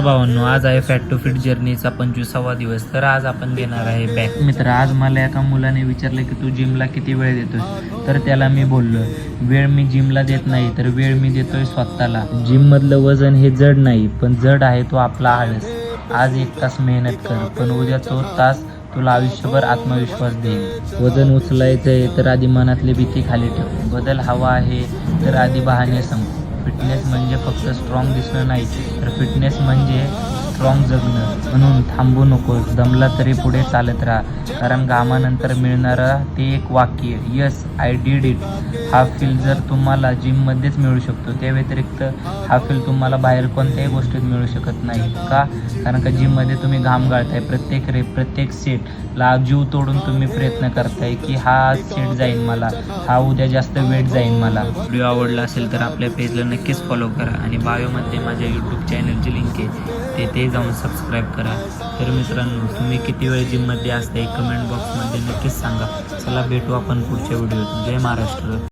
भावांनो, आज आहे फॅट टू फिट जर्नीचा 25वा दिवस. तर आज आपण घेणार आहे बॅक. मित्र, आज मला एका मुलाने विचारलं की तू जिमला किती वेळ देतोस. तर त्याला मी बोललो, वेळ मी जिमला देत नाही, तर वेळ मी देतोय स्वतःला. जिम मधलं वजन हे जड नाही, पण जड आहे तो आपला आळस. आज 1 तास मेहनत कर, पण उद्या तो तास तुला आयुष्यभर आत्मविश्वास देईल. वजन उचलायचंय तर आधी मनातली भीती खाली ठेव. बदल हवा आहे तर आधी बहाणे संप. फिटनेस म्हणजे फक्त स्ट्रॉंग दिसणं नाही, तर फिटनेस म्हणजे स्ट्रॉंग जगणं. म्हणून थांबू नकोस, दमला तरी पुढे चालत राहा. कारण घामानंतर मिळणारं ते एक वाक्य, यस आय डिड इट, हा फील जर तुम्हाला जिममध्येच मिळू शकतो, त्या व्यतिरिक्त हा फील तुम्हाला बाहेर कोणत्याही गोष्टीत मिळू शकत नाही. का? कारण का जिममध्ये तुम्ही घाम गाळताय, प्रत्येक रेप, प्रत्येक सेटला जीव तोडून तुम्ही प्रयत्न करताय की हा सेट जाईन मला, हा उद्या जास्त वेट जाईन मला. व्हिडिओ आवडला असेल तर आपल्या पेजला नक्कीच फॉलो करा आणि बायोमध्ये माझ्या यूट्यूब चॅनलची लिंक आहे, ते जाऊन सबस्क्राईब करा. तर मित्रांनो, तुम्ही किती वेळ जिममध्ये असताय कमेंट बॉक्समध्ये नक्कीच सांगा. चला भेटू आपण पुढच्या व्हिडिओत. जय महाराष्ट्र.